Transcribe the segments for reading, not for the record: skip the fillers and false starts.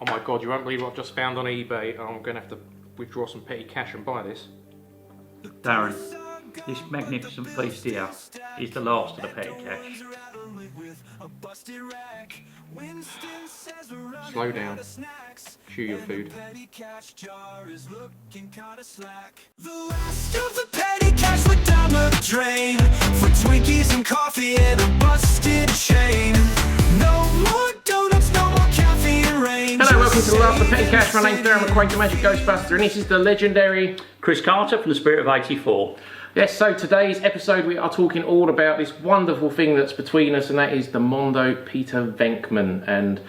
Oh my god, you won't believe what I've just found on eBay. I'm going to have to withdraw some petty cash and buy this. Darren, this magnificent piece here is the last of the petty cash. Slow down. Chew your food. The last of the petty cash went down the drain for Twinkies and coffee and a busted chain. No more donuts, no more caffeine rain. Hello, welcome to the last of the petty cash. My name's Darren McQuade, the Magic Ghostbuster, and this is the legendary Chris Carter from the Spirit of 84. Yes, so today's episode we are talking all about this wonderful thing that's between us, and that is the Mondo Peter Venkman. And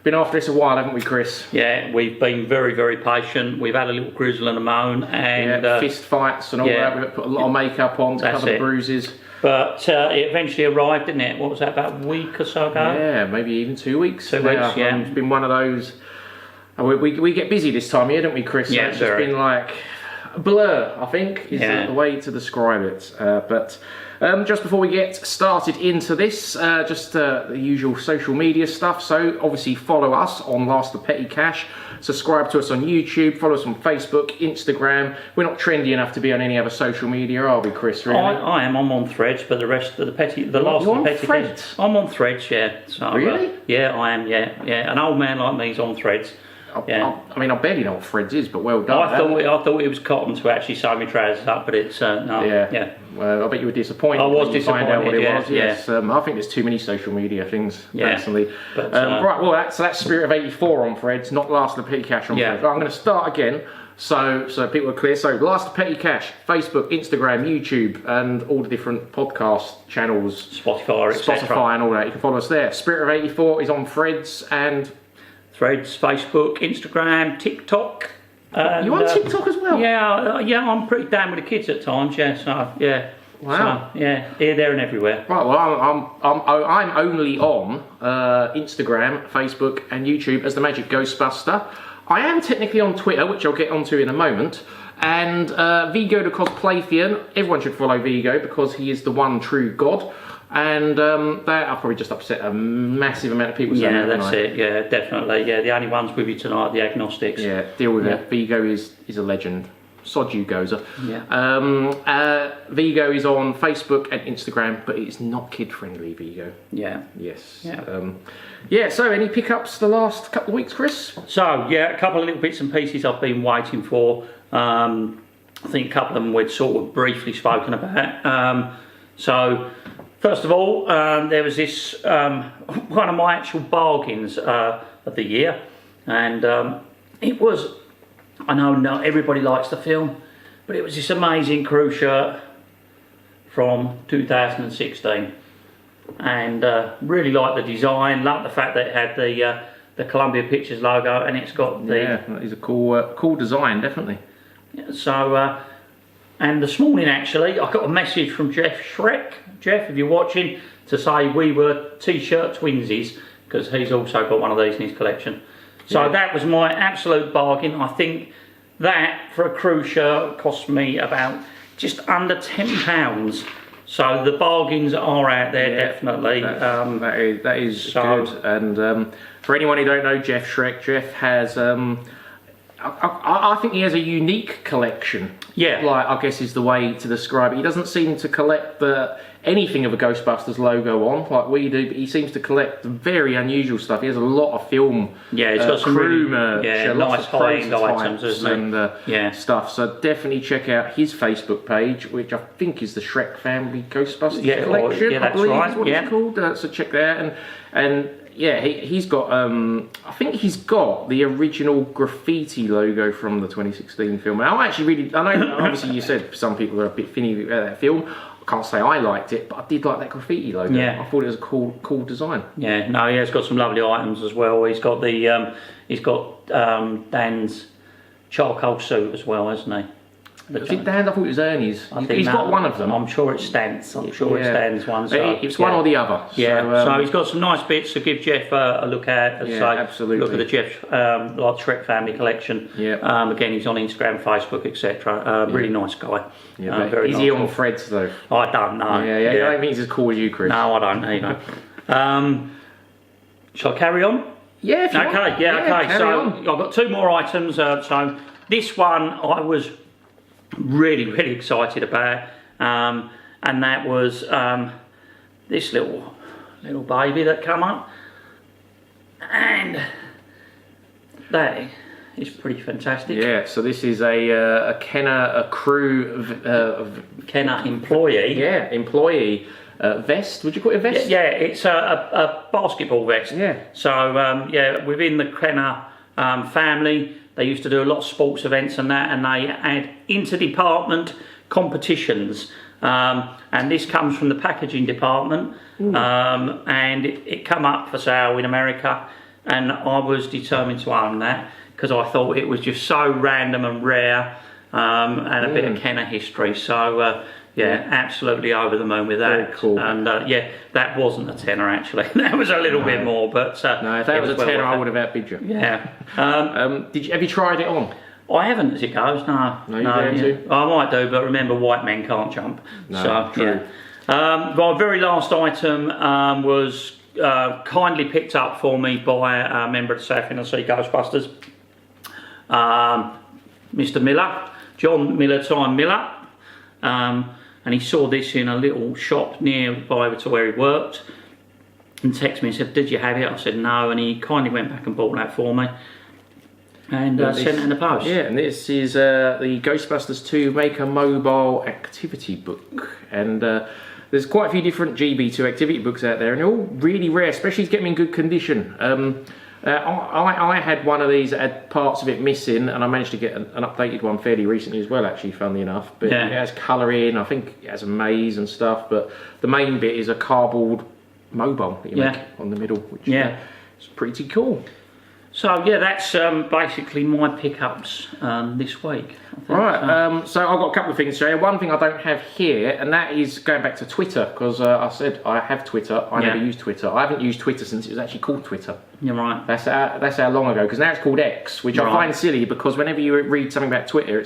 been after this a while, haven't we, Chris? Yeah, we've been very, very patient. We've had a little grizzle and a moan, and fist fights and all that. We've put a lot of makeup on to cover the bruises. But it eventually arrived, didn't it? What was that, about a week or so ago? Yeah, maybe even 2 weeks. 2 weeks, yeah. It's been one of those. We get busy this time of year, don't we, Chris? Yeah, so it's just been like a blur, I think, is the way to describe it. But just before we get started into this, just the usual social media stuff. So obviously follow us on Last of Petty Cash. Subscribe to us on YouTube. Follow us on Facebook, Instagram. We're not trendy enough to be on any other social media, are we, Chris? Really? I am. I'm on Threads, but the rest of the petty, the last You're of the on petty Threads? cash. I'm on Threads, yeah. So, really? Yeah, I am. Yeah. An old man like me is on Threads. Yeah. I mean, I barely know what Threads is, but well done. I thought it was cotton to actually sew my trousers up, but it's no. Yeah. Well, I bet you were disappointed. I was when you find out what it was. Yeah. Yes. I think there's too many social media things personally. But, right. Well, that's Spirit of 84 on Threads, not Last of the Petty Cash on Threads. I'm going to start again, so people are clear. So Last of Petty Cash, Facebook, Instagram, YouTube, and all the different podcast channels, Spotify, and all that. You can follow us there. Spirit of 84 is on Threads and Threads, Facebook, Instagram, TikTok. You on TikTok as well? Yeah, I'm pretty down with the kids at times. Yeah, so yeah. Wow. So, yeah, here, there, and everywhere. Right. Well, I'm only on Instagram, Facebook, and YouTube as the Magic Ghostbuster. I am technically on Twitter, which I'll get onto in a moment. And Vigo the Cosplaythian. Everyone should follow Vigo because he is the one true god. And that I'll probably just upset a massive amount of people. Yeah, that's it. Yeah, definitely. Yeah, the only ones with you tonight, the agnostics. Yeah, deal with it. Vigo is a legend. Sod you, Gozer. Yeah. Vigo is on Facebook and Instagram, but it's not kid-friendly, Vigo. Yeah. Yes. Yeah. So any pickups the last couple of weeks, Chris? So, yeah, a couple of little bits and pieces I've been waiting for. I think a couple of them we'd sort of briefly spoken about. So, first of all, there was this, one of my actual bargains of the year. And it was, I know not everybody likes the film, but it was this amazing crew shirt from 2016. And really liked the design, loved the fact that it had the Columbia Pictures logo, and it's got the... Yeah, that is a cool design, definitely. So, and this morning actually, I got a message from Jeff Shrek. Jeff, if you're watching, to say we were t-shirt twinsies, because he's also got one of these in his collection. So that was my absolute bargain. I think that for a crew shirt cost me about just under £10. So the bargains are out there, definitely. That is good. And for anyone who don't know Jeff Shrek, Jeff has, I think he has a unique collection. Yeah. Like, I guess is the way to describe it. He doesn't seem to collect anything of a Ghostbusters logo on, like we do, but he seems to collect very unusual stuff. He has a lot of film he's got some crew really, merch, nice high-end items, and stuff. So definitely check out his Facebook page, which I think is the Shrek Family Ghostbusters Collection. That's I believe right. is what it's called. So check that out. And yeah, he's got. I think he's got the original graffiti logo from the 2016 film. And I know. Obviously, you said some people are a bit finny about that film. I can't say I liked it, but I did like that graffiti logo. Yeah. I thought it was a cool design. Yeah, no, he's got some lovely items as well. He's got Dan's charcoal suit as well, hasn't he? Was it Dan? I thought it was Ernie's. He's got one of them. I'm sure it's Stan's. It's Stan's one. So, it's one or the other. Yeah. So he's got some nice bits to give Jeff a look at. Absolutely. Look at the Jeff like Shrek Family Collection. Yeah. Again, he's on Instagram, Facebook, etc. Really nice guy. Yeah. Is he on Threads though? I don't know. Yeah. I don't think he's as cool as you, Chris. No, I don't either. Shall I carry on? Yeah, if you want. Okay. So I've got 2 more items. So this one I was really excited about, and that was this little baby that come up, and that is pretty fantastic. Yeah. So this is a Kenner crew Kenner employee. Yeah, employee. Vest, would you call it a vest? Yeah, it's a basketball vest. Yeah. So, within the Kenner family, they used to do a lot of sports events and that, and they had inter-department competitions. And this comes from the packaging department, and it come up for sale in America, and I was determined to own that because I thought it was just so random and rare, and a bit of Kenner history. So, absolutely over the moon with that. Very cool. And that wasn't a tenner actually. That was a little bit more, but no, if that was a tenner, I would have outbid you. Yeah. Have you tried it on? I haven't, as it goes. No. You going to? I might do, but remember, white men can't jump. No, so true. Yeah. My very last item was kindly picked up for me by a member of the South Inner Sea Ghostbusters, Mr. Miller, John Miller, Time Miller. And he saw this in a little shop nearby to where he worked and texted me and said, "Did you have it?" I said no, and he kindly went back and bought that for me and sent it in the post. Yeah, and this is the Ghostbusters 2 Make a Mobile activity book, and there's quite a few different GB2 activity books out there, and they're all really rare, especially to get them in good condition. I had one of these that had parts of it missing, and I managed to get an updated one fairly recently as well, actually, funnily enough. But it has colouring, I think it has a maze and stuff, but the main bit is a cardboard mobile that you make on the middle, which is pretty cool. So that's basically my pickups this week. Right, so I've got a couple of things to show you. One thing I don't have here, and that is going back to Twitter, because I said I have Twitter. I never use Twitter. I haven't used Twitter since it was actually called Twitter. You're right. That's how long ago, because now it's called X, which I find silly, because whenever you read something about Twitter,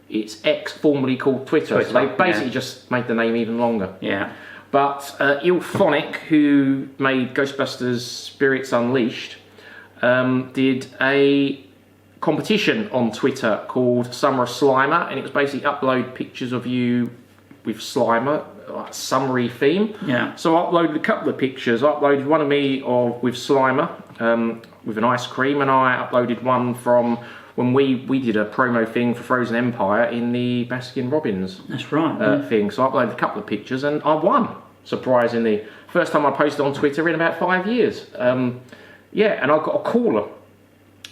it's X, formerly called Twitter. So they basically just made the name even longer. Yeah. But Ilphonic, who made Ghostbusters Spirits Unleashed, did a competition on Twitter called Summer of Slimer, and it was basically upload pictures of you with Slimer, like summery theme. Yeah. So I uploaded a couple of pictures. I uploaded one of me with Slimer with an ice cream, and I uploaded one from when we did a promo thing for Frozen Empire in the Baskin Robbins. That's right. Thing. So I uploaded a couple of pictures, and I won, surprisingly. First time I posted on Twitter in about 5 years. Yeah, and I've got a cooler,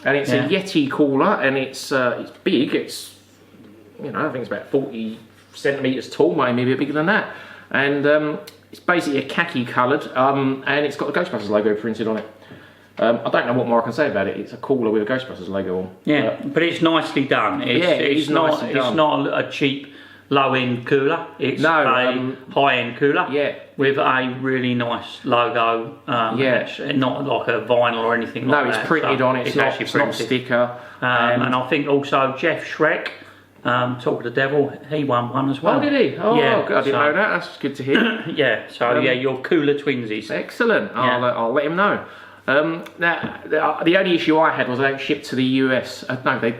and it's a Yeti cooler, and it's big. It's, I think it's about 40 centimetres tall, maybe a bit bigger than that, and it's basically a khaki coloured, and it's got the Ghostbusters logo printed on it. I don't know what more I can say about it. It's a cooler with a Ghostbusters logo on. Yeah, but it's nicely done. It's not a cheap low-end cooler. It's a high-end cooler. Yeah. With a really nice logo. Not like a vinyl or anything like that. No, it's printed on it. It's not a sticker. And I think also Jeff Schreck, Talk of the Devil, he won one as well. Oh, did he? Oh, yeah, I didn't know that. That's good to hear. Yeah, so your cooler twinsies. Excellent. I'll let him know. Now, the only issue I had was they don't ship to the US. They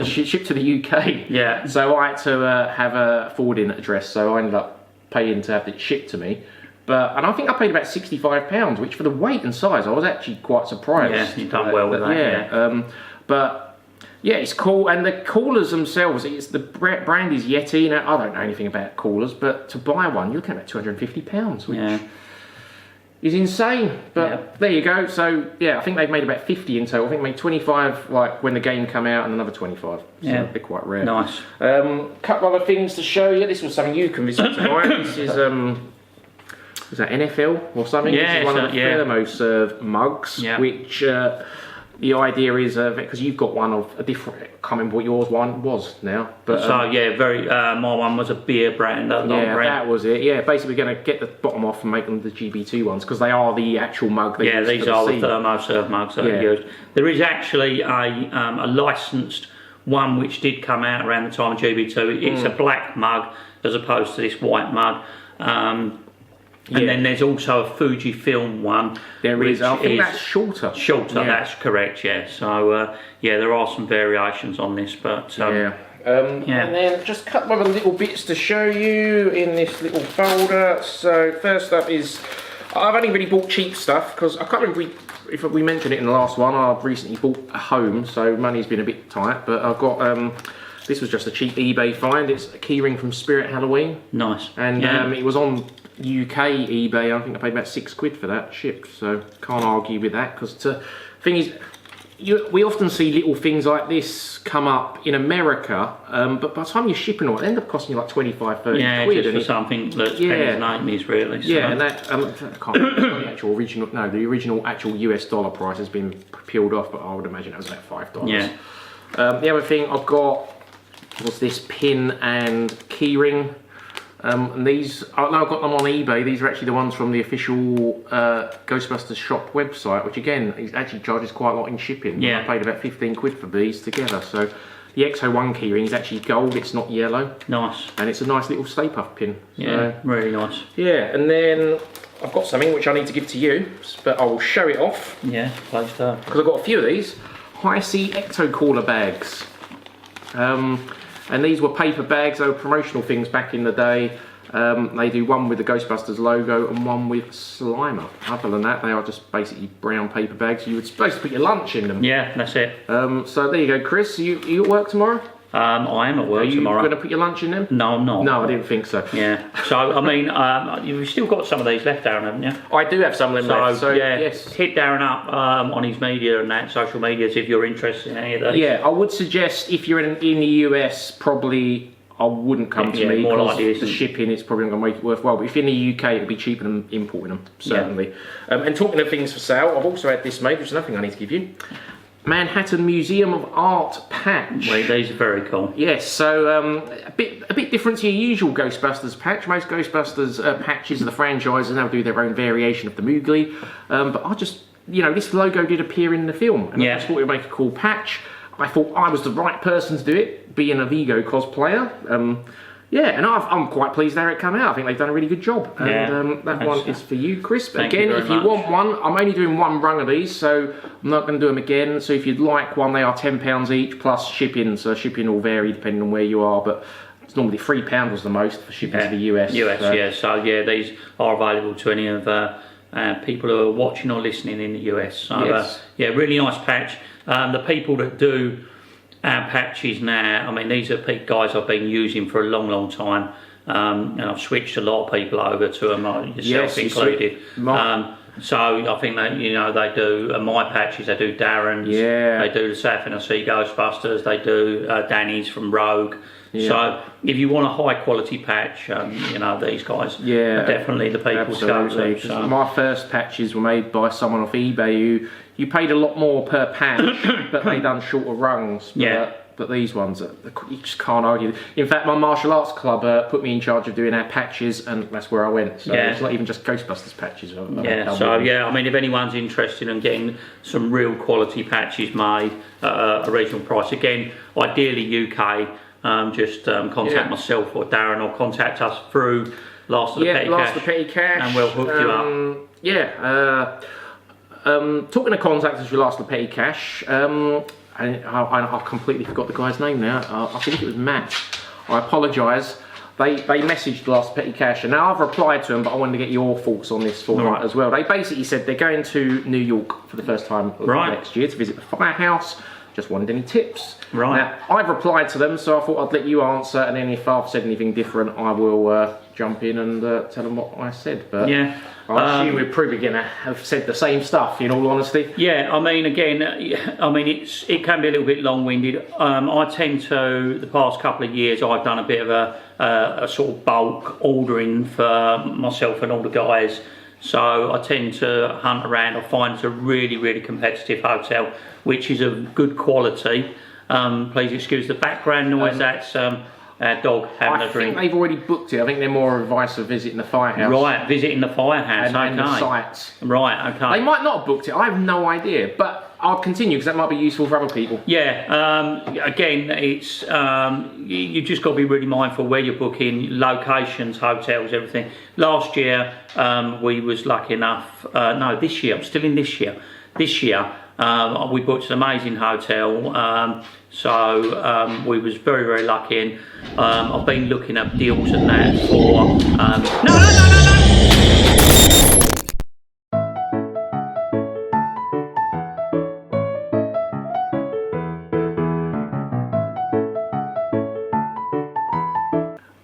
ship to the UK. Yeah. So I had to have a forwarding address, so I ended up paying to have it shipped to me. And I think I paid about £65, which for the weight and size, I was actually quite surprised. Yeah, you've done well with that. But yeah, it's cool. And the coolers themselves, the brand is Yeti. Now, I don't know anything about coolers, but to buy one, you're looking at about £250, which is insane. But there you go. So yeah, I think they've made about 50 in total. I think they made 25 like when the game came out, and another 25. So they're quite rare. Nice. Couple other things to show you. This was something you can visit tonight. This is was that NFL or something? Yeah, this is one of the Thermo mugs, which the idea is because you've got one of a different. I can't remember what yours one was now, but my one was a beer brand. That was it. Yeah, basically we're going to get the bottom off and make them the GB2 ones because they are the actual mug. These are the Thermo Serve mugs that are used. There is actually a licensed one which did come out around the time of GB2. It's a black mug as opposed to this white mug. And then there's also a Fujifilm one. There is. I think that's shorter. Shorter, that's correct, yeah. So, yeah, there are some variations on this, but... And then just a couple of little bits to show you in this little folder. So first up is, I've only really bought cheap stuff because I can't remember if we mentioned it in the last one. I've recently bought a home, so money's been a bit tight. But I've got, this was just a cheap eBay find. It's a keyring from Spirit Halloween. Nice. And it was on UK eBay. I think I paid about £6 for that shipped. So can't argue with that because the thing is, we often see little things like this come up in America, but by the time you're shipping it end up costing you like 25, 30 quid. Just for something that's pennies and eighties, really. So. Yeah, and that, I can't remember the actual original, no, the original actual US dollar price has been peeled off, but I would imagine it was about $5. Yeah. The other thing I've got was this pin and keyring. And these, I've got them on eBay. These are actually the ones from the official Ghostbusters shop website, which again, it actually charges quite a lot in shipping. Yeah. I paid about 15 quid for these together. So the XO1 keyring is actually gold, it's not yellow. Nice. And it's a nice little Stay Puft pin. Yeah, so, really nice. Yeah, and then I've got something which I need to give to you, but I will show it off. Yeah, place that. Because I've got a few of these. High Sea Ecto Caller bags. And these were paper bags, they were promotional things back in the day. They do one with the Ghostbusters logo and one with Slimer. Other than that, they are just basically brown paper bags. You were supposed to put your lunch in them. Yeah, that's it. So there you go, Chris. You at work tomorrow? I am at work tomorrow. Are you going to put your lunch in them? No, I'm not. No, I didn't think so. Yeah. So, I mean, you've still got some of these left, Darren, haven't you? I do have some of them left. So, yeah, yes. Hit Darren up on his media and that, social medias, if you're interested in any of those. Yeah, I would suggest if you're in the US, probably I wouldn't come to me because the shipping is probably not going to make it worthwhile. But if you're in the UK, it'll be cheaper than importing them, certainly. Yeah. And talking of things for sale, I've also had this made, which is nothing I need to give you. Manhattan Museum of Art patch. Well, these are very cool. Yes, so a bit different to your usual Ghostbusters patch. Most Ghostbusters patches of the franchise now do their own variation of the Moogly. But I just, this logo did appear in the film, and I just thought it would make a cool patch. I thought I was the right person to do it, being a Vigo cosplayer. Yeah, and I'm quite pleased how it came out. I think they've done a really good job. And that one is for you, Chris. But again, if you want one, I'm only doing one rung of these, so I'm not going to do them again. So if you'd like one, they are £10 each plus shipping. So shipping will vary depending on where you are, but it's normally £3 was the most for shipping to the US. So yeah, these are available to any of people who are watching or listening in the US. So yeah, really nice patch. The people that do our patches now, I mean, these are guys I've been using for a long time, and I've switched a lot of people over to them, yourself included. So I think that they do my patches, they do Darren's, they do the South Tennessee Ghostbusters, they do Danny's from Rogue. So if you want a high quality patch, these guys are definitely the people to go to. So. My first patches were made by someone off eBay who you paid a lot more per patch, but they done shorter rungs. But these ones, you just can't argue. In fact, my martial arts club put me in charge of doing our patches, and that's where I went. So it's not even just Ghostbusters patches. I mean, if anyone's interested in getting some real quality patches made at a reasonable price, again, ideally UK. Just contact myself or Darren, or contact us through Last of the Petty Cash, and we'll hook you up. Talking of contact us through Last of the Petty Cash, and I completely forgot the guy's name now. I think it was Matt. I apologise. They messaged Last Petty Cash, and now I've replied to them, but I wanted to get your thoughts on this format as well. They basically said they're going to New York for the first time next year to visit the firehouse. Just wanted any tips. Now, I've replied to them, so I thought I'd let you answer, and then if I've said anything different, I will jump in and tell them what I said. But I assume we're probably going to have said the same stuff, in all honesty. Yeah, I mean, again, it can be a little bit long-winded. I tend to, the past couple of years, I've done a bit of a sort of bulk ordering for myself and all the guys. So I tend to hunt around. I find it's a really, really competitive hotel, which is of good quality. Please excuse the background noise. That's our dog having a drink. I think they've already booked it. I think they're more advice of visiting the firehouse. Right, visiting the firehouse. And the sites. Right, okay. They might not have booked it. I have no idea. But I'll continue because that might be useful for other people. Yeah, again, it's you just got to be really mindful where you're booking, locations, hotels, everything. Last year, we was lucky enough. No, this year, I'm still in this year. This year, we booked an amazing hotel. So we was very, very lucky. And I've been looking at deals and that for. No.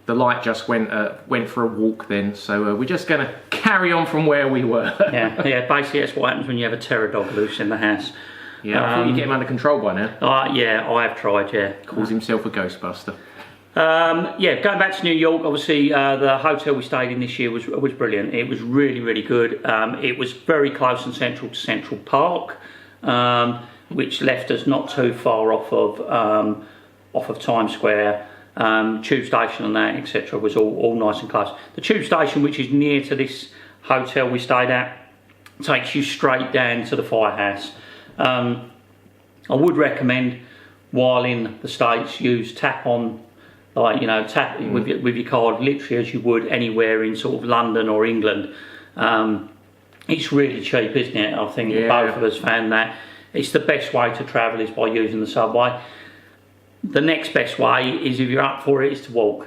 The light just went for a walk then, so we're just going to carry on from where we were. yeah. Basically, that's what happens when you have a terror dog loose in the house. Yeah, I thought you get him under control by now. Yeah, I have tried. Yeah, calls himself a Ghostbuster. Yeah, going back to New York, obviously the hotel we stayed in this year was brilliant. It was really, really good. It was very close and central to Central Park, which left us not too far off of Times Square. Tube station and that, etc., was all nice and close. The tube station, which is near to this hotel we stayed at, takes you straight down to the firehouse. I would recommend, while in the States, use tap on, like, you know, tap with your card, literally as you would anywhere in sort of London or England. It's really cheap, isn't it? I think both of us found that it's the best way to travel is by using the subway. The next best way is, if you're up for it, is to walk.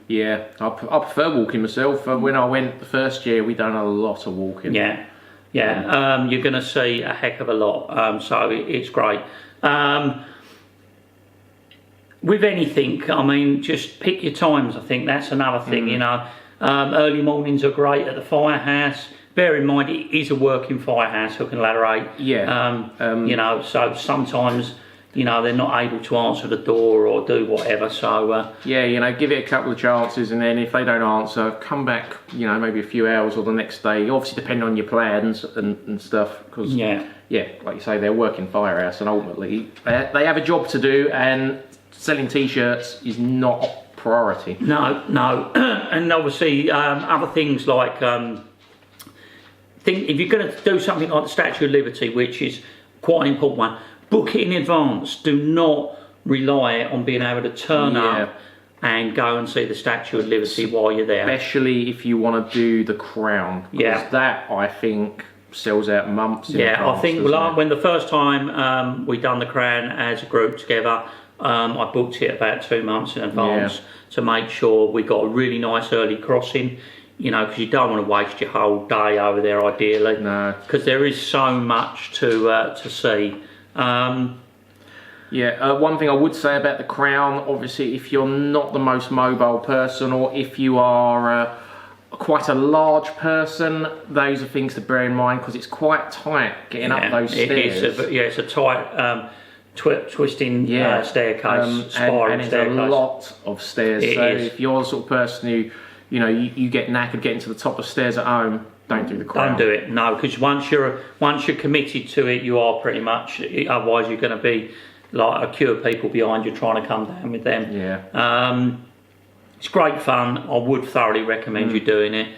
Yeah, I prefer walking myself. When I went the first year, we done a lot of walking. Yeah. You're going to see a heck of a lot, so it's great. With anything, I mean, just pick your times. I think that's another thing, you know. Early mornings are great at the firehouse. Bear in mind, it is a working firehouse, hook and ladder 8. Yeah. You know, so sometimes, you know, they're not able to answer the door or do whatever, so... yeah, you know, give it a couple of chances, and then if they don't answer, come back, you know, maybe a few hours or the next day, obviously depending on your plans and stuff, because, yeah, like you say, they're working firehouse, and ultimately, they have a job to do, and selling T-shirts is not a priority. No, and obviously, other things like... if you're going to do something like the Statue of Liberty, which is quite an important one, book it in advance. Do not rely on being able to turn up and go and see the Statue of Liberty while you're there. Especially if you want to do the Crown. Because that, I think, sells out months in advance. I think when the first time we done the Crown as a group together, I booked it about 2 months in advance to make sure we got a really nice early crossing. You know, because you don't want to waste your whole day over there, ideally. No. Because there is so much to see. One thing I would say about the Crown, obviously, if you're not the most mobile person, or if you are quite a large person, those are things to bear in mind, because it's quite tight getting up those stairs. It's a tight, twisting staircase, spiral and staircase. There's a lot of stairs. If you're the sort of person who, you know, you get knackered getting to the top of stairs at home, don't do the Crown. Don't do it, no, because once you're committed to it, you are pretty much. Otherwise, you're going to be like a queue of people behind you trying to come down with them. Yeah. It's great fun. I would thoroughly recommend you doing it.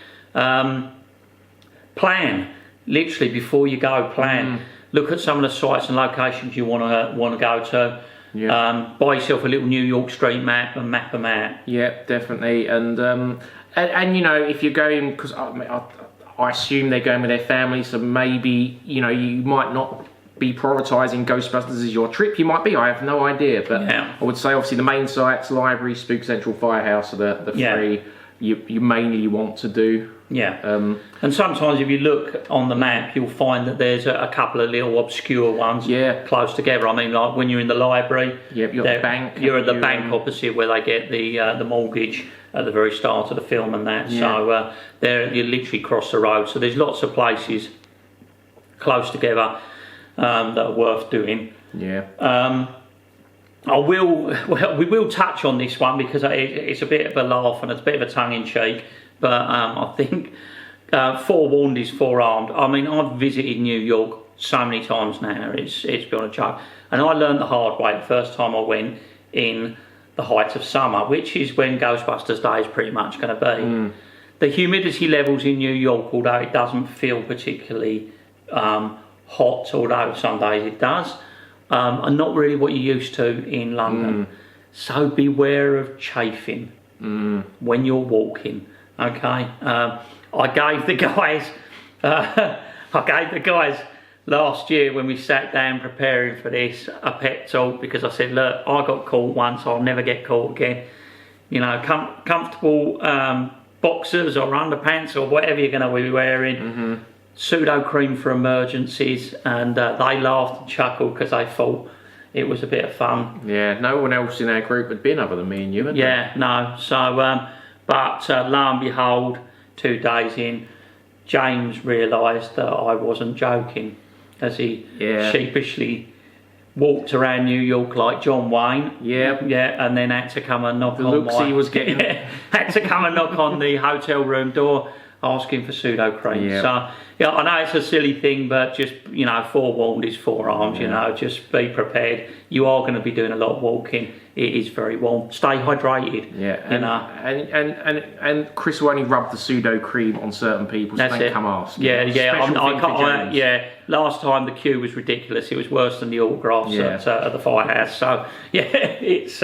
Plan, literally before you go. Plan. Look at some of the sites and locations you want to go to. Yeah. Buy yourself a little New York street map and map them out. Yeah, definitely. And you know, if you're going, because I assume they're going with their family, so maybe, you know, you might not be prioritising Ghostbusters as your trip. You might be, I have no idea. But I would say, obviously, the main sites, library, Spook Central, Firehouse, are the three you mainly want to do. Yeah. And sometimes if you look on the map, you'll find that there's a couple of little obscure ones close together. I mean, like when you're in the library, you're at the bank. You're at the bank opposite where they get the mortgage at the very start of the film and that. So you literally cross the road. So there's lots of places close together that are worth doing. Yeah. we will touch on this one because it's a bit of a laugh and it's a bit of a tongue-in-cheek, but I think forewarned is forearmed. I mean, I've visited New York so many times now, it's beyond a joke. And I learned the hard way the first time I went in the height of summer, which is when Ghostbusters Day is pretty much going to be. The humidity levels in New York, although it doesn't feel particularly hot, although some days it does, and not really what you're used to in London. So beware of chafing when you're walking. Okay, I gave the guys last year when we sat down preparing for this a pep talk, because I said, look, I got caught once, I'll never get caught again. You know, comfortable boxers or underpants or whatever you're going to be wearing, pseudo cream for emergencies, and they laughed and chuckled because they thought it was a bit of fun. Yeah, no one else in our group had been other than me and you, had Yeah, no. So, but lo and behold, 2 days in, James realised that I wasn't joking, as he sheepishly walked around New York like John Wayne. Yeah, and then had to come and knock the on looks he was getting. Had to come and knock on the hotel room door, asking for pseudo cream. Yeah. So yeah, I know it's a silly thing, but just, you know, forewarned is forearmed. You know, just be prepared. You are going to be doing a lot of walking. It is very warm. Stay hydrated. Yeah, you and, know. and Chris will only rub the pseudo cream on certain people, so don't come ask. Yeah. Yeah. Last time the queue was ridiculous. It was worse than the autographs at the firehouse. So yeah, it's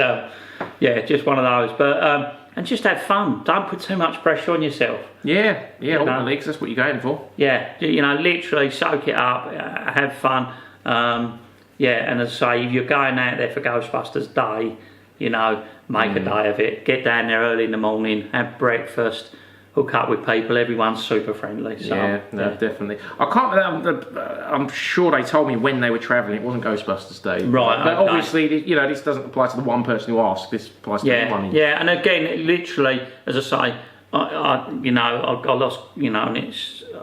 just one of those. But and just have fun. Don't put too much pressure on yourself. Yeah, all the legs. That's what you're going for. Yeah, you know, literally soak it up, have fun. And as I say, if you're going out there for Ghostbusters Day, you know, make a day of it. Get down there early in the morning, have breakfast, hook up with people. Everyone's super friendly. So, definitely. I can't. I'm sure they told me when they were travelling. It wasn't Ghostbusters Day, right? But obviously, you know, this doesn't apply to the one person who asked. This applies to everyone. Yeah, and again, literally, as I say, I lost, you know, and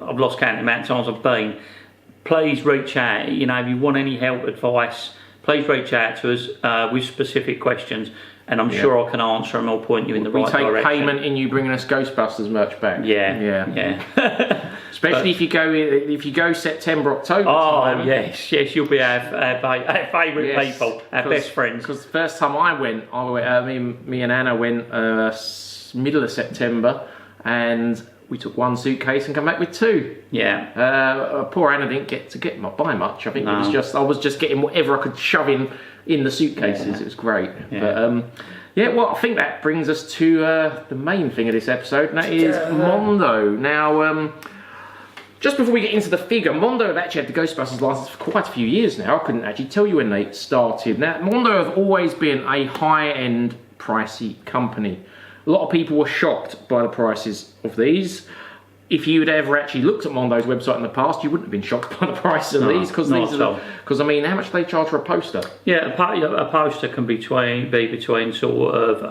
I've lost count of the amount of times I've been. Please reach out. You know, if you want any help, advice, please reach out to us with specific questions, and I'm sure I can answer them or point you in the right direction. We take payment in you bringing us Ghostbusters merch back. Yeah. Especially if you go September, October. Oh yes, you'll be our favourite people, our best friends. Because the first time I went, me and Anna went middle of September, and we took 1 suitcase and come back with 2. Yeah. Poor Anna didn't get to buy much. I think I was just getting whatever I could shove in the suitcases. Yeah. It was great. Yeah. But well, I think that brings us to the main thing of this episode, and that is Mondo. Now, just before we get into the figure, Mondo have actually had the Ghostbusters license for quite a few years now. I couldn't actually tell you when they started. Now, Mondo have always been a high-end, pricey company. A lot of people were shocked by the prices of these. If you'd ever actually looked at Mondo's website in the past, you wouldn't have been shocked by the price of these, because I mean, how much do they charge for a poster? Yeah, a poster can be between sort of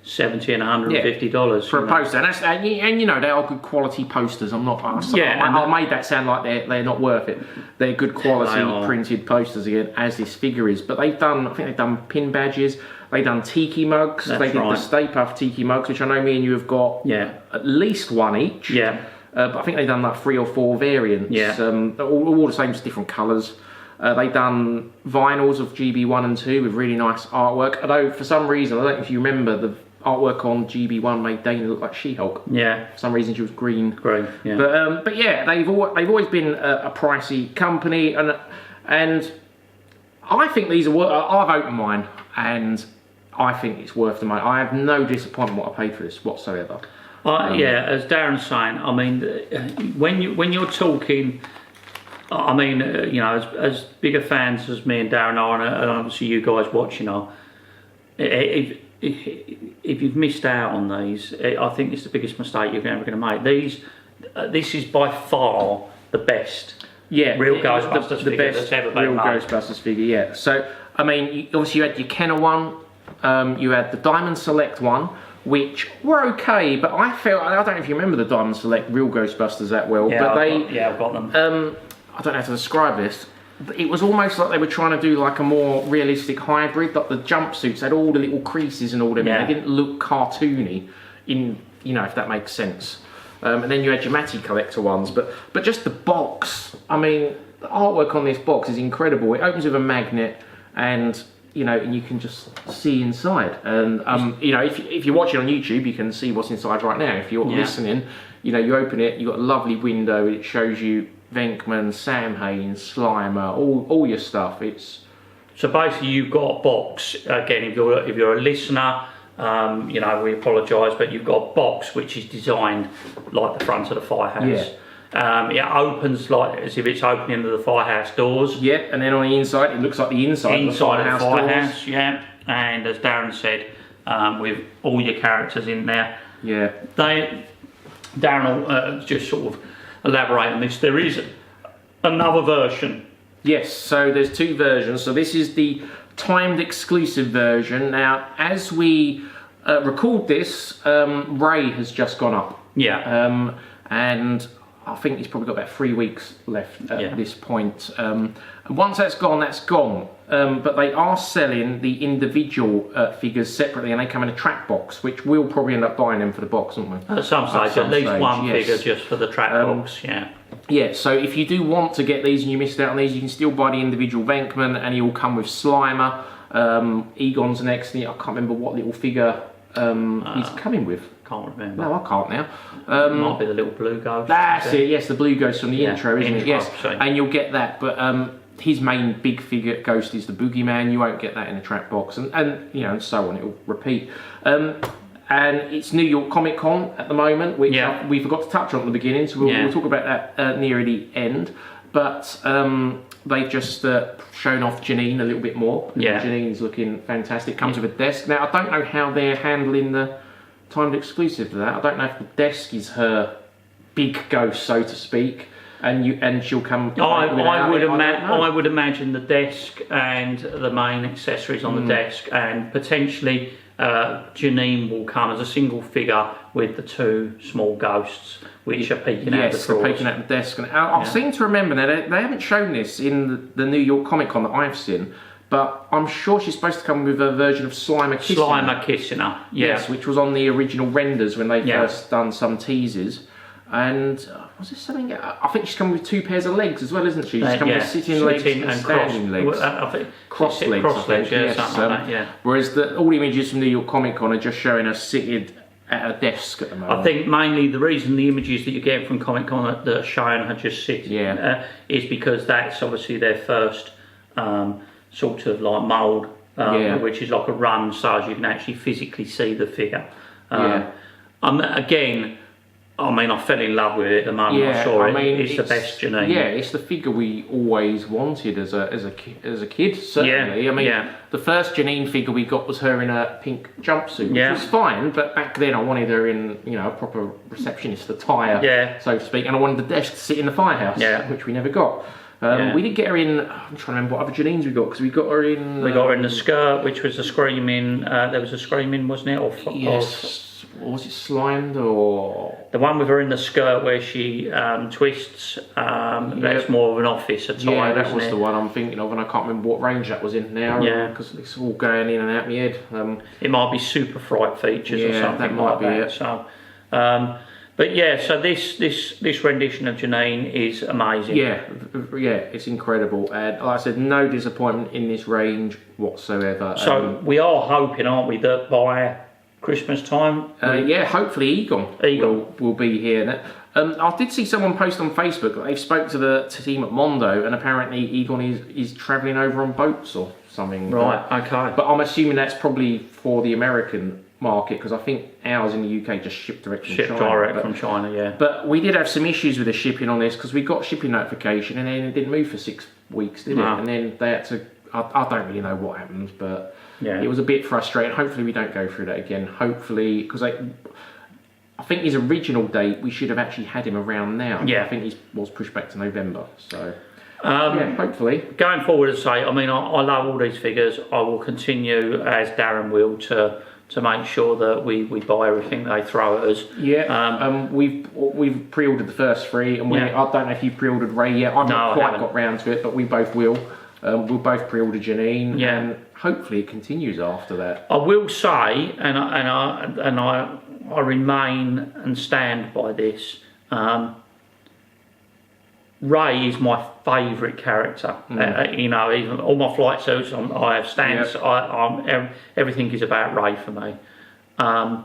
$70 and $150 for a poster, and you know, they are good quality posters. I made that sound like they're not worth it. They're good quality printed posters again, as this figure is. But I think they've done pin badges. They've done tiki mugs. They did the Stay Puft tiki mugs, which I know me and you have got at least 1 each. Yeah. But I think they've done like 3 or 4 variants. Yeah. All the same, just different colours. They've done vinyls of GB1 and 2 with really nice artwork. Although for some reason, I don't know if you remember, the artwork on GB1 made Dana look like She-Hulk. Yeah. For some reason, she was green. Yeah. But yeah, they've always been a pricey company, and I think these are. I've opened mine, and I think it's worth the money. I have no disappointment what I paid for this whatsoever. As Darren's saying, I mean, when you're talking, I mean, you know, as bigger fans as me and Darren are, and obviously you guys watching are, if you've missed out on these, I think it's the biggest mistake you're ever going to make. This is by far the best. Yeah, real Ghostbusters the figure best that's ever been real made. Ghostbusters figure. Yeah. So I mean, obviously you had your Kenner one, you had the Diamond Select one, which were okay, but I don't know if you remember the Diamond Select real Ghostbusters that well, yeah, but I've got them. I don't know how to describe this. It was almost like they were trying to do like a more realistic hybrid. Like the jumpsuits had all the little creases and all them. Yeah. They didn't look cartoony, if that makes sense. And then you had your Matty Collector ones, but just the box. I mean, the artwork on this box is incredible. It opens with a magnet, and you can just see inside. And if you're watching on YouTube, you can see what's inside right now. If you're listening, you open it, you've got a lovely window. It shows you Venkman, Sam Haines, Slimer, all your stuff. It's so basically you've got a box again. If you're a listener, you know, we apologise, but you've got a box which is designed like the front of the firehouse. Yeah. It opens like as if it's opening into the firehouse doors. Yeah, and then on the inside, it looks like the inside of the firehouse doors. Yeah, and as Darren said, with all your characters in there. Yeah. Darren will just sort of elaborate on this. There is another version. Yes, so there's two versions. So this is the timed exclusive version. Now, as we record this, Ray has just gone up. Yeah. And I think he's probably got about 3 weeks left at this point. And once that's gone, that's gone. But they are selling the individual figures separately, and they come in a track box, which we'll probably end up buying them for the box, won't we? At some stage, at least one figure just for the track box, yeah. Yeah, so if you do want to get these and you missed out on these, you can still buy the individual Venkman, and he will come with Slimer. Egon's next, I can't remember what little figure he's coming with. Can't remember. No, I can't now. Might be the little blue ghost. That's it, yes, the blue ghost from the intro, isn't it? Yes, sorry. And you'll get that, but his main big figure ghost is the Boogeyman. You won't get that in a track box, and you know, and so on. It'll repeat. And it's New York Comic Con at the moment, which we forgot to touch on at the beginning, so we'll talk about that near the end. But they've just shown off Janine a little bit more. Yeah. Janine's looking fantastic. Comes with a desk. Now, I don't know how they're handling the timed exclusive to that. I don't know if the desk is her big ghost, so to speak, and she'll come. I would imagine the desk and the main accessories on the desk, and potentially Janine will come as a single figure with the two small ghosts which are peeking out the drawers. Yes, they're peeking out the desk. And I seem to remember now they haven't shown this in the New York Comic Con that I've seen. But I'm sure she's supposed to come with a version of Slimer kissing her. Slimer kissing her, yes, which was on the original renders when they first done some teasers. And was there something? I think she's coming with 2 pairs of legs as well, isn't she? She's coming with sitting legs and standing legs. I think cross legs, yeah, something like that, yeah. Whereas all the images from New York Comic Con are just showing her seated at a desk at the moment. I think mainly the reason the images that you get from Comic Con that are showing her just sitting is because that's obviously their first sort of like mould, which is like a run, so as you can actually physically see the figure. Again, I mean, I fell in love with it the moment I saw it. It's the best Janine. Yeah, it's the figure we always wanted as a kid, certainly. I mean, the first Janine figure we got was her in a pink jumpsuit, which was fine, but back then I wanted her in, you know, a proper receptionist attire, so to speak, and I wanted the desk to sit in the firehouse, which we never got. We did get her in, I'm trying to remember what other Janines we got, because we got her in... We got her in the skirt, which was a screaming, there was a screaming, wasn't it? Or was it Slimed, or... The one with her in the skirt where she twists, that's more of an office attire, yeah, that was the one I'm thinking of, and I can't remember what range that was in now, because it's all going in and out of my head. It might be Super Fright features or something that might like that. So, but yeah, so this rendition of Janine is amazing. Yeah, it's incredible. And like I said, no disappointment in this range whatsoever. So we are hoping, aren't we, that by Christmas time? Hopefully Egon will be here. I did see someone post on Facebook that they've spoke to the team at Mondo, and apparently Egon is travelling over on boats or something. Right, okay. But I'm assuming that's probably for the American market, because I think ours in the UK just shipped direct from China. Yeah. But we did have some issues with the shipping on this, because we got shipping notification and then it didn't move for 6 weeks, did it? And then they had to... I don't really know what happened, but it was a bit frustrating. Hopefully we don't go through that again. Hopefully, because I think his original date, we should have actually had him around now. Yeah. I think he was pushed back to November, so... hopefully. Going forward, as I say, I mean, I love all these figures. I will continue, as Darren will, to make sure that we buy everything they throw at us. We've pre-ordered the first 3, and I don't know if you've pre-ordered Ray yet. I've not quite got round to it, but we both will. We'll both pre-order Janine, and hopefully it continues after that. I will say, and I remain and stand by this. Ray is my favourite character. You know, even all my flight suits, I have stands. Everything is about Ray for me. But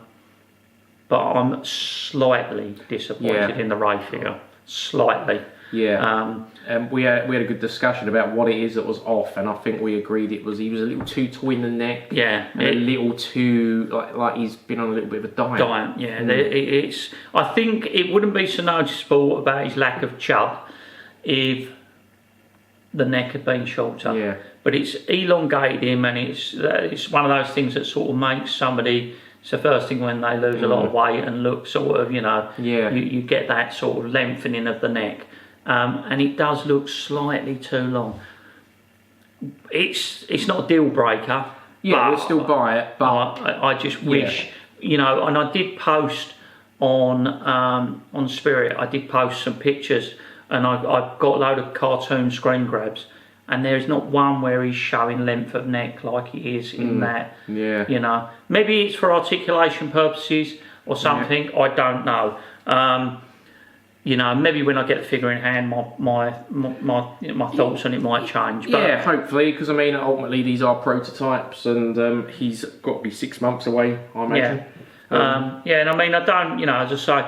I'm slightly disappointed in the Ray figure. Slightly. Yeah. We had a good discussion about what it is that was off, and I think we agreed he was a little too tall in the neck. Yeah. And a little too like he's been on a little bit of a diet. Yeah. It's. I think it wouldn't be so noticeable about his lack of chub if the neck had been shorter. Yeah. But it's elongated him, and it's one of those things that sort of makes somebody. It's the first thing when they lose a lot of weight and look sort of, you get that sort of lengthening of the neck. And it does look slightly too long. It's not a deal breaker. Yeah, we'll still buy it, but I just wish, and I did post on Spirit, I did post some pictures, and I've got a load of cartoon screen grabs, and there's not one where he's showing length of neck like he is in that. Yeah. Maybe it's for articulation purposes or something. Yeah. I don't know. Maybe when I get the figure in hand, my thoughts on it might change. But yeah, hopefully, because ultimately these are prototypes, and he's got to be 6 months away, I imagine. And I don't, as I say,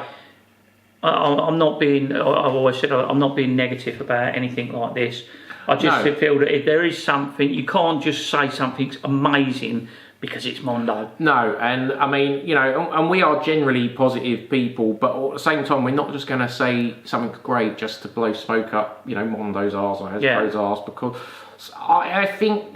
I'm not being. I've always said I'm not being negative about anything like this. I just feel that if there is something, you can't just say something's amazing because it's Mondo. No, and and we are generally positive people, but at the same time, we're not just going to say something great just to blow smoke up, Mondo's arse or Hasbro's arse, because I think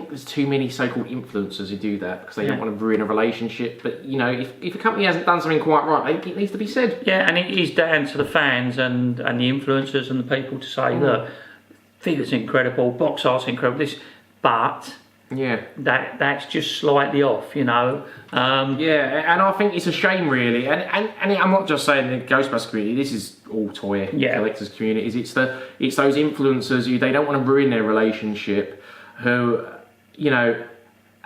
there's too many so-called influencers who do that because they don't want to ruin a relationship. But if a company hasn't done something quite right, it needs to be said. Yeah, and it is down to the fans and the influencers and the people to say, look, figure's incredible, box art's incredible, that's just slightly off, and I think it's a shame, really, and I'm not just saying the Ghostbusters community, this is all toy collectors communities, it's those influencers who they don't want to ruin their relationship, who and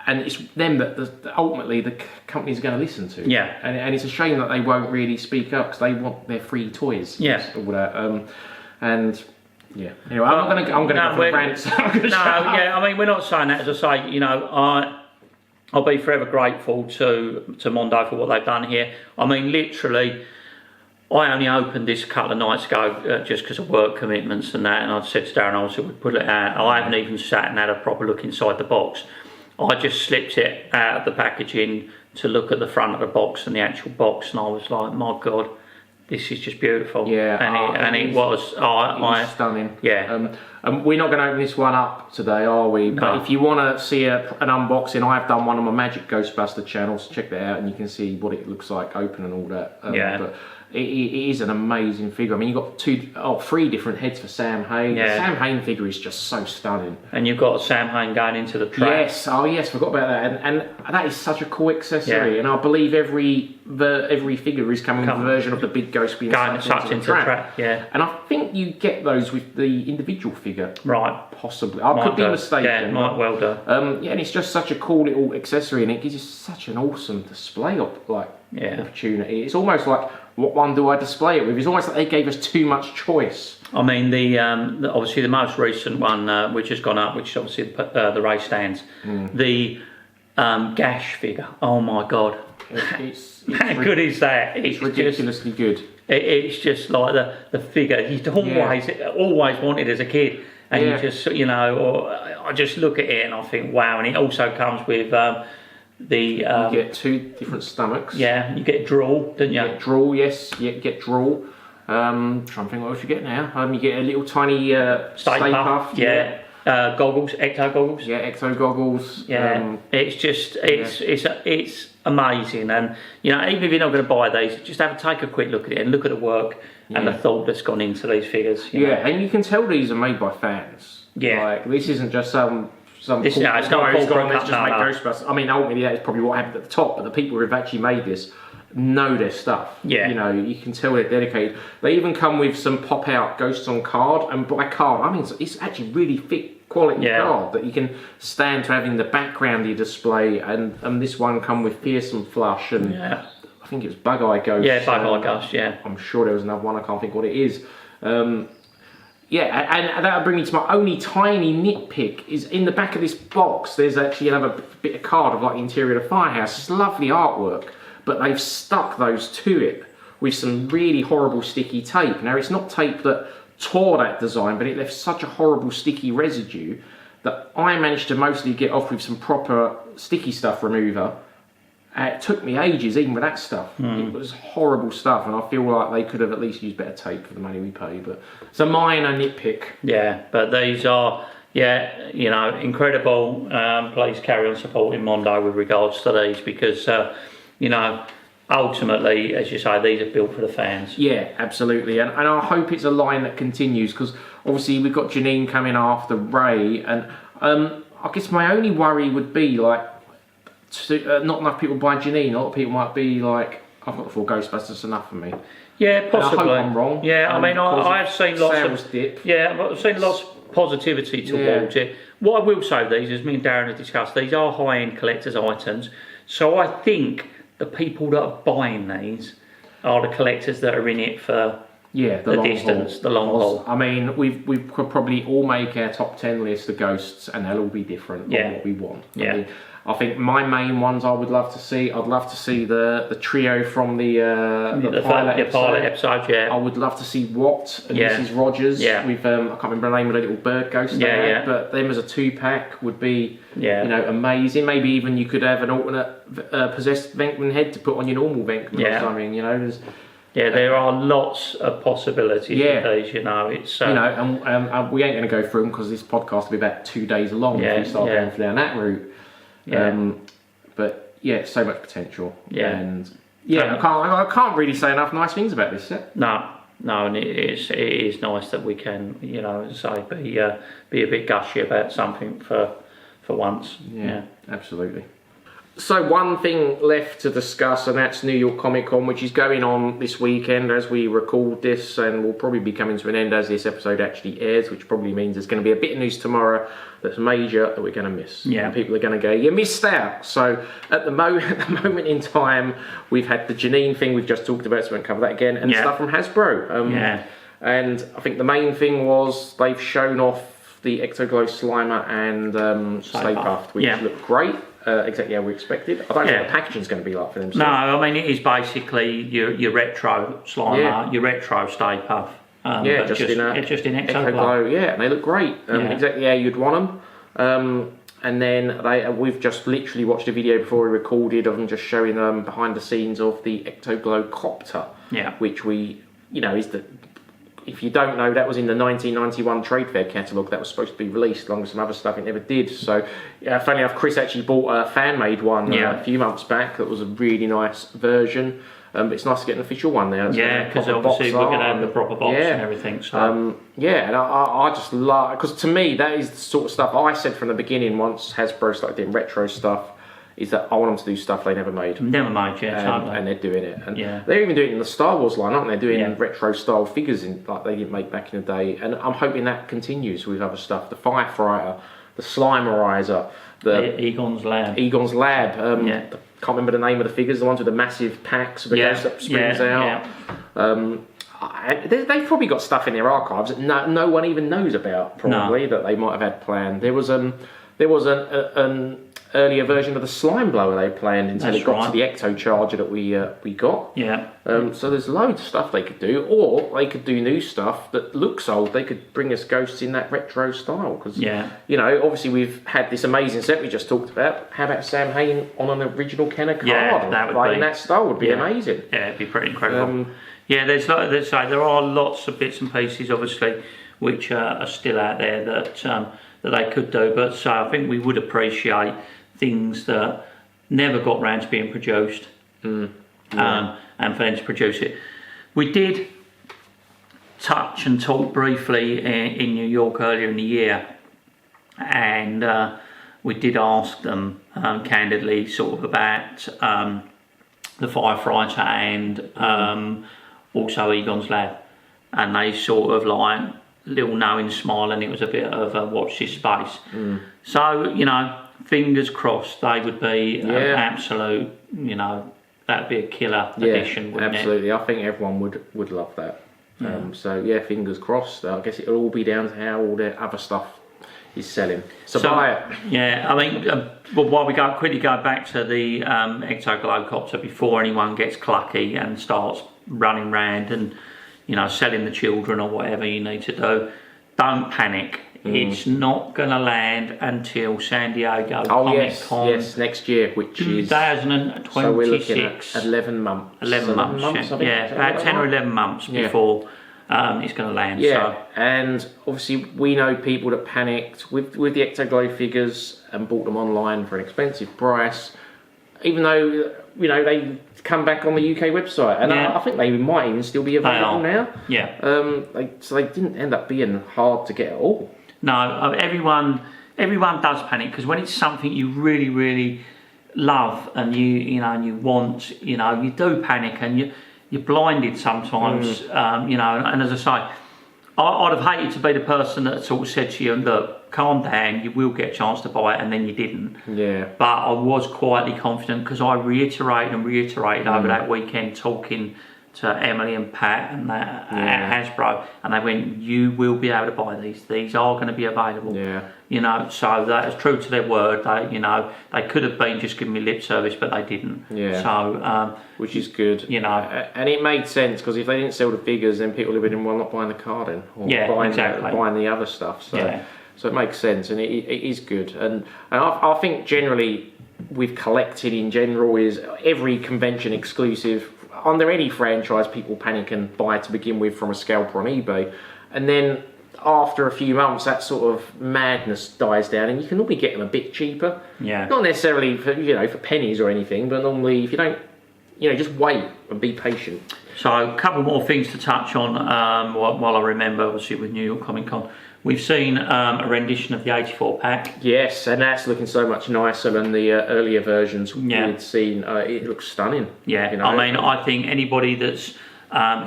it's them that ultimately the company's going to listen to, and it's a shame that they won't really speak up because they want their free toys, all that, and yeah. Anyway, I'm going to go for the rants. We're not saying that. As I say, I'll be forever grateful to Mondo for what they've done here. Literally, I only opened this a couple of nights ago just because of work commitments and that, and I said to Darren, I said we'd put it out. I haven't even sat and had a proper look inside the box. I just slipped it out of the packaging to look at the front of the box and the actual box, and I was like, my God. This is just beautiful. Yeah, it was stunning. Yeah. We're not going to open this one up today, are we? But if you want to see an unboxing, I've done one on my Magic Ghostbuster channel, so check that out and you can see what it looks like open and all that. But it is an amazing figure. You've got 3 different heads for Sam Hain. The Sam Hain figure is just so stunning. And you've got Sam Hain going into the track. Yes, forgot about that. And that is such a cool accessory. And I believe every figure is coming with a version of the big ghost being sucked into the track. Yeah. And I think you get those with the individual figure. Right. Possibly. I could be mistaken. Yeah, might well do. And it's just such a cool little accessory, and it gives you such an awesome display opportunity. It's almost like, what one do I display it with? It's almost like they gave us too much choice. The obviously the most recent one which has gone up, which is obviously the race stands, the Gash figure. Oh my God, how good is that? It's ridiculously good. It's just like the figure you'd always wanted as a kid, and you just I just look at it and I think, wow. And it also comes with you get 2 different stomachs. Yeah, you get drool, don't you? You get drool, yes. You get drool. Trying to think what else you get now. You get a little tiny Stay Puft. Goggles, ecto goggles. Yeah, ecto goggles. Yeah, it's just it's amazing, and even if you're not going to buy these, just take a quick look at it and look at the work and the thought that's gone into these figures. And you can tell these are made by fans. Yeah, this isn't just some. It's not Ghostbusters. Ghostbusters. Ultimately that is probably what happened at the top, but the people who have actually made this know their stuff. Yeah. You can tell they're dedicated. They even come with some pop-out ghosts on card, and by card, it's actually really thick quality card that you can stand to have in the background of your display, and this one come with Fearsome Flush, and I think it was Bug Eye Ghost. Yeah, Bug Eye Ghost, I'm sure there was another one, I can't think what it is. And that'll bring me to my only tiny nitpick, is in the back of this box, there's actually another bit of card of the interior of the firehouse. It's lovely artwork, but they've stuck those to it with some really horrible sticky tape. Now, it's not tape that tore that design, but it left such a horrible sticky residue that I managed to mostly get off with some proper sticky stuff remover. It took me ages, even with that stuff. It was horrible stuff, and I feel like they could have at least used better tape for the money we paid. But it's a minor nitpick. Yeah, but these are, you know, incredible. Please carry on supporting Mondo with regards to these, because, you know, ultimately, as you say, these are built for the fans. Yeah, absolutely. And I hope it's a line that continues, because obviously we've got Janine coming after Ray, and I guess my only worry would be, like, not enough people buy Janine. A lot of people might be like, I've got the 4 Ghostbusters, enough for me. Yeah, possibly. And I hope I'm wrong. Yeah, I mean, I've seen lots of dip. Yeah, I've seen lots of positivity towards it. What I will say, these, as me and Darren have discussed, these are high-end collector's items. So I think the people that are buying these are the collectors that are in it for the distance, the long haul. I mean, we could probably all make our top 10 list of ghosts, and they'll all be different on what we want. Yeah. I mean, I think my main ones I would love to see. I'd love to see the trio from the pilot episode. Yeah. I would love to see Watt and Mrs. Rogers. Yeah. With I can't remember the name of the little bird ghost. But them as a 2-pack would be you know, amazing. Maybe even you could have an alternate possessed Venkman head to put on your normal Venkman or something. You know, there are lots of possibilities with these, you know. It's you know, and we ain't going to go through them because this podcast will be about 2 days long if we start going down that route. But yeah, so much potential. And I can't really say enough nice things about this set. No, and it is nice that we can, you know, as I say, be a bit gushy about something for once. Yeah, absolutely. So one thing left to discuss, and that's New York Comic Con, which is going on this weekend as we record this, and will probably be coming to an end as this episode actually airs, which probably means there's going to be a bit of news tomorrow that's major that we're going to miss. Yeah. And people are going to go, you missed out. So at the moment in time, we've had the Janine thing we've just talked about, so we won't cover that again, and stuff from Hasbro. And I think the main thing was they've shown off the Ectoglow Slimer and Stay Puft, which look great. Exactly how we expected. I don't know what the packaging's going to be like for them. No, I mean, it is basically your retro Slimer, your retro Stay Puft. Just in Ectoglow. And they look great. Exactly how you'd want them. And then we've just literally watched a video before we recorded of them just showing them behind the scenes of the Ectoglow Copter, which we, you know, is the. If you don't know, that was in the 1991 Trade Fair catalogue that was supposed to be released, along with some other stuff. It never did. So, funny enough, Chris actually bought a fan-made one a few months back. That was a really nice version. But it's nice to get an official one now. Because obviously we're going to have the proper box and everything. So. And I just love, because to me that is the sort of stuff I said from the beginning once Hasbro started doing retro stuff, is that I want them to do stuff they never made. Never made, totally. And they're doing it. And they're even doing it in the Star Wars line, aren't they? They're doing retro style figures like they didn't make back in the day. And I'm hoping that continues with other stuff. The Firefighter, the Slimerizer, the Egon's Lab. Can't remember the name of the figures, the ones with the massive packs with the ghost that springs out. They've probably got stuff in their archives that no one even knows about, probably, that they might have had planned. There was an earlier version of the Slime Blower they planned until it got to the Ecto Charger that we got. So there's loads of stuff they could do, or they could do new stuff that looks old. They could bring us ghosts in that retro style, because you know, obviously we've had this amazing set we just talked about. How about Sam Hain on an original Kenner card? That would be, in that style would be amazing. Yeah, it'd be pretty incredible. There are lots of bits and pieces, obviously, which are still out there that they could do. But so I think we would appreciate things that never got round to being produced, and for them to produce it. We did touch and talk briefly in New York earlier in the year, and we did ask them candidly sort of about the Firefighter and also Egon's Lab, and they sort of like little knowing smile, and it was a bit of a watch this space. So, you know, fingers crossed they would be an absolute, you know, that'd be a killer addition, wouldn't absolutely. it? I think everyone would love that. So fingers crossed. I guess it'll all be down to how all their other stuff is selling. So buy it. Yeah, I mean, but while we quickly go back to the Ectoglow Copter before anyone gets clucky and starts running round and, you know, selling the children or whatever you need to do, don't panic. It's not going to land until San Diego Comic Con. Yes, next year, which is 2026. So we're looking at 11 months. 11 months, yeah, about 10 or 11 months before it's going to land. Yeah, so. And obviously we know people that panicked with the Ectoglow figures and bought them online for an expensive price, even though, you know, they come back on the UK website, and I think they might even still be available now. Yeah. So they didn't end up being hard to get at all. No, everyone does panic, because when it's something you really, really love and you know and you want, you know, you do panic, and you're blinded sometimes, you know. And as I say, I'd have hated to be the person that sort of said to you, look, calm down, you will get a chance to buy it, and then you didn't. Yeah. But I was quietly confident, because I reiterated over that weekend, talking to Emily and Pat and that at Hasbro, and they went, you will be able to buy these. These are going to be available. Yeah. You know, so that is true to their word. They, you know, they could have been just giving me lip service, but they didn't. Yeah. So, which is good. You know, and it made sense, because if they didn't sell the figures, then people would have been, well, not buying the card then, or buying the other stuff. So, so it makes sense, and it is good. And I think generally, we've collected in general is every convention exclusive. Under any franchise, people panic and buy to begin with from a scalper on eBay, and then after a few months, that sort of madness dies down, and you can normally get them a bit cheaper. Yeah. Not necessarily for, you know, for pennies or anything, but normally if you don't, you know, just wait and be patient. So a couple more things to touch on while I remember, obviously with New York Comic Con. We've seen a rendition of the 84 pack. Yes, and that's looking so much nicer than the earlier versions we had seen. It looks stunning. Yeah, you know? I mean, I think anybody that's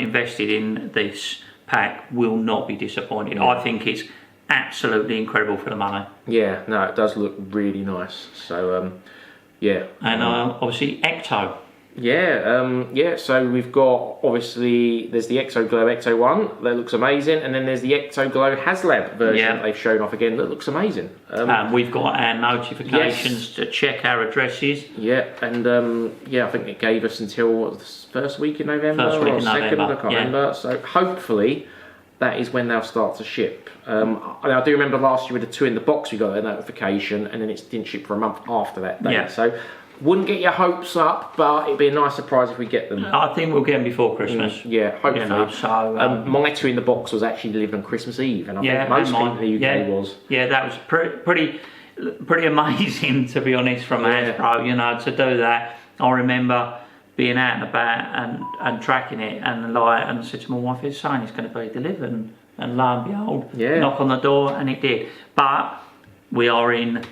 invested in this pack will not be disappointed. I think it's absolutely incredible for the money. Yeah, no, it does look really nice. So, yeah. And obviously Ecto. Yeah, so we've got, obviously, there's the Ectoglow Ecto 1, that looks amazing, and then there's the Ectoglow HasLab version that they've shown off again, that looks amazing. We've got our notifications to check our addresses. Yeah, and I think it gave us until the first week in November, or second, I can't remember, so hopefully that is when they'll start to ship. I do remember last year with the 2 in the box, we got a notification, and then it didn't ship for a month after that date. So wouldn't get your hopes up, but it'd be a nice surprise if we get them. I think we'll get them before Christmas. Yeah, hopefully. You know, so, my 2 in the box was actually delivered on Christmas Eve, and I think most people in the UK was. Yeah, that was pretty amazing, to be honest, from Hasbro, you know, to do that. I remember being out and about and tracking it, and I said to my wife, it's saying it's going to be delivered, and lo and behold, knock on the door, and it did. But we are in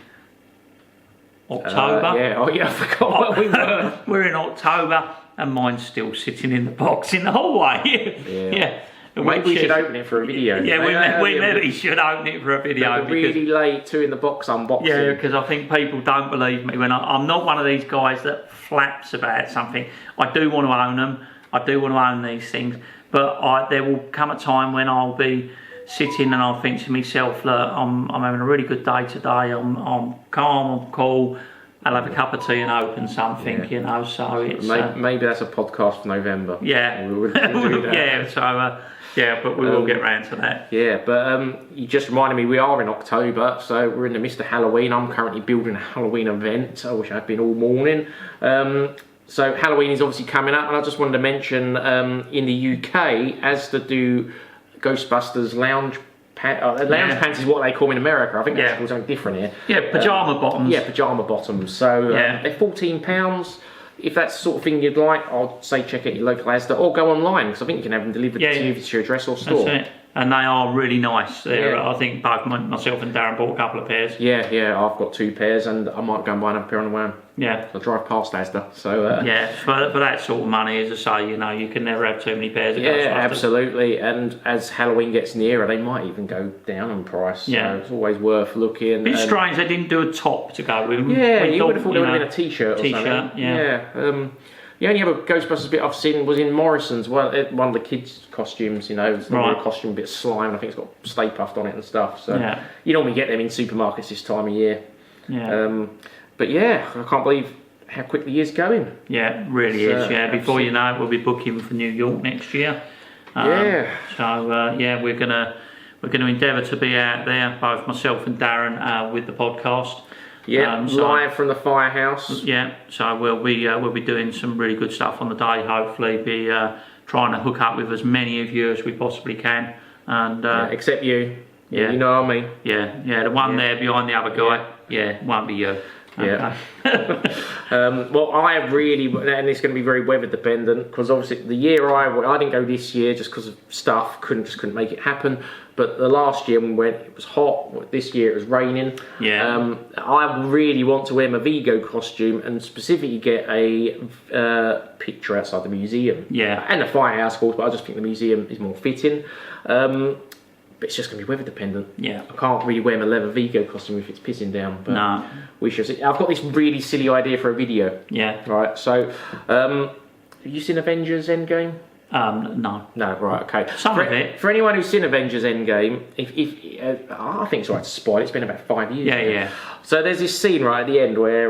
October. I forgot what we were. We're in October, and mine's still sitting in the box in the hallway. Maybe we should open it for a video. Yeah, we maybe should open it for a video. Really late 2 in the box unboxing. Yeah, because I think people don't believe me when I'm not one of these guys that flaps about something. I do want to own them. I do want to own these things, but there will come a time when I'll be sitting and I'll think to myself, look, I'm having a really good day today. I'm calm, I'm cool. I'll have a cup of tea and open something, you know. So it's maybe that's a podcast for November. Yeah, we'll do that. But we will get round to that. Yeah, but you just reminded me, we are in October, so we're in the midst of Halloween. I'm currently building a Halloween event. I wish I'd been all morning. So Halloween is obviously coming up, and I just wanted to mention in the UK, as to do Ghostbusters lounge pants is what they call them in America. I think that's called something different here. Yeah, pyjama bottoms. Yeah, pyjama bottoms. So they're £14. If that's the sort of thing you'd like, I'd say check out your local Asda or go online, because I think you can have them delivered to you to your address or store. That's it. And they are really nice. I think both myself and Darren bought a couple of pairs. Yeah, I've got 2 pairs, and I might go and buy another pair on the way home. Yeah. I'll drive past Asda. So for that sort of money, as I say, you know, you can never have too many pairs of Ghostbusters. Absolutely. And as Halloween gets nearer, they might even go down in price. So it's always worth looking. It's strange they didn't do a top to go with them. Yeah, you would have thought there would have been a t-shirt or something. The only other Ghostbusters bit I've seen was in Morrison's. Well, one of the kids' costumes, you know, it's not a costume, a bit of slime. I think it's got Stay Puft on it and stuff. So you normally get them in supermarkets this time of year. Yeah. But I can't believe how quickly the year's going. Yeah, it really is. Yeah, before you know it, we'll be booking for New York next year. So yeah, we're gonna endeavour to be out there, both myself and Darren, with the podcast. Yeah, live from the firehouse. Yeah, so we'll be doing some really good stuff on the day. Hopefully, be trying to hook up with as many of you as we possibly can. And except you. Yeah, you know what I mean. Yeah, the one there behind the other guy. Yeah, won't be you. Yeah. Well, I have really, and it's going to be very weather dependent, because obviously the year I didn't go this year just because of stuff, couldn't make it happen. But the last year when we went, it was hot. This year it was raining. Yeah. I really want to wear my Vigo costume and specifically get a picture outside the museum. Yeah. And the firehouse, of course, but I just think the museum is more fitting. But it's just going to be weather dependent. Yeah. I can't really wear my leather Vigo costume if it's pissing down. But no. We shall see. I've got this really silly idea for a video. Yeah. Right. So, have you seen Avengers Endgame? No. No. Right. Okay. Some of it. For anyone who's seen Avengers Endgame, if I think it's right to spoil. It's been about 5 years. Yeah. So there's this scene right at the end where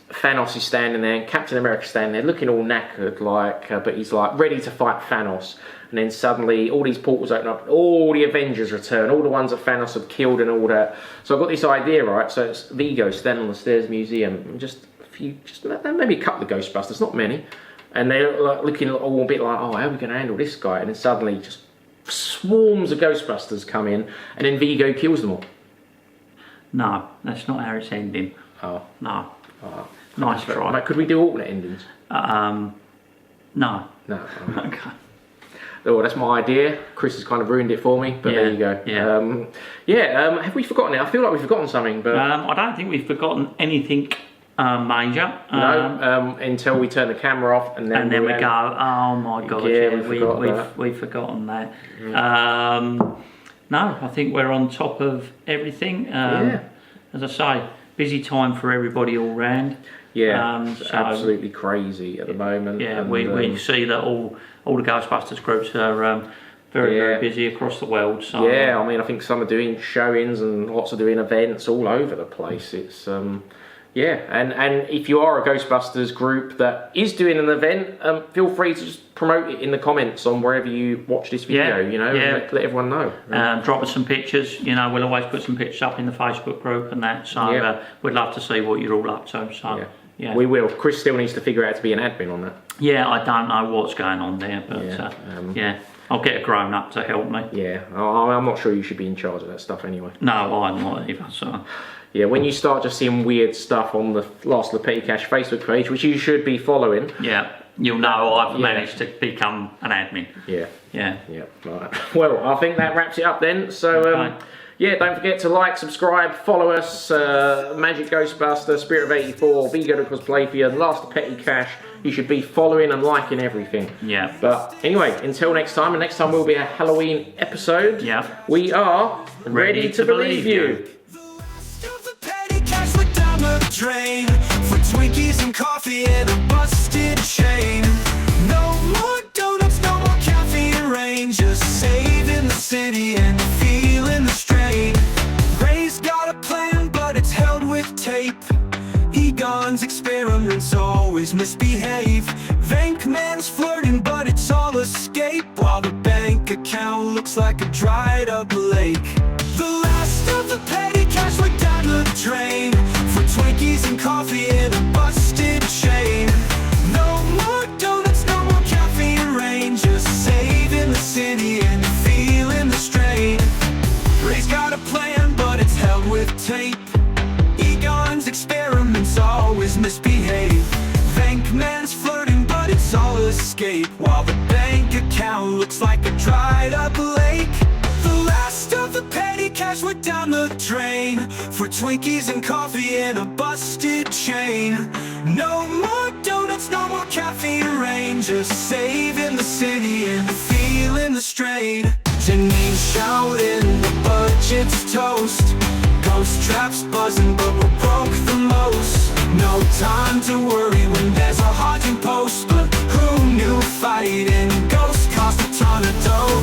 Thanos is standing there, and Captain America's standing there, looking all knackered, but he's like ready to fight Thanos. And then suddenly all these portals open up, all the Avengers return, all the ones that Thanos have killed and all that. So I've got this idea, right? So it's Vigo standing on the stairs museum, and just maybe a couple of Ghostbusters, not many. And they're like looking all a bit like, oh, how are we going to handle this guy? And then suddenly just swarms of Ghostbusters come in, and then Vigo kills them all. No, that's not how it's ending. Oh. No. Oh. Nice try. Like, could we do alternate endings? No. No. Okay. Oh, that's my idea. Chris has kind of ruined it for me, but there you go. Yeah. Have we forgotten it? I feel like we've forgotten something, but I don't think we've forgotten anything major. No, until we turn the camera off, and then we go. Oh my god! Yeah, we've forgotten that. No, I think we're on top of everything. As I say, busy time for everybody all round. Yeah, it's absolutely crazy at the moment. Yeah, and, we see that all the Ghostbusters groups are very busy across the world. So yeah, I mean, I think some are doing showings and lots are doing events all over the place. It's and if you are a Ghostbusters group that is doing an event, feel free to just promote it in the comments on wherever you watch this video. Let everyone know. Drop us some pictures. We'll always put some pictures up in the Facebook group and that. So we'd love to see what you're all up to. So. Yeah. We will. Chris still needs to figure out how to be an admin on that. Yeah, I don't know what's going on there, but I'll get a grown up to help me. Yeah, I'm not sure you should be in charge of that stuff anyway. No, I'm not either. So yeah, when you start just seeing weird stuff on the Last of the Petty Cash Facebook page, which you should be following. Yeah, you'll know I've managed to become an admin. Yeah. Right. Well, I think that wraps it up then. So. Okay. Yeah, don't forget to like, subscribe, follow us, Magic Ghostbuster, Spirit of 84, Vigo the Cosplaythian, Last of Petty Cash. You should be following and liking everything. Yeah. But anyway, until next time, and next time will be a Halloween episode. Yeah. We are ready to believe you. Drain for Twinkies and coffee and a busted chain. No more donuts, no more caffeine rain. Just saving the city and feeling the strain. Ray's got a plan, but it's held with tape. Egon's experiments always misbehave. Venkman's flirting, but it's all escape. While the bank account looks like a dried up lake. The last of the petty cash went down the drain. Twinkies and coffee in a busted chain. No more donuts, no more caffeine rain. Just saving the city and feeling the strain. Ray's got a plan, but it's held with tape. Egon's experiments always misbehave. Venkman's flirting, but it's all escape. While the bank account looks like a dried up lake. The last of the petty cash went down the drain. For Twinkies and coffee in a busted chain. No more donuts, no more caffeine rain. Just saving the city and feeling the strain. Janine shouting, the budget's toast. Ghost traps buzzing, but we're broke the most. No time to worry when there's a haunting post. But who knew fighting ghosts cost a ton of dough?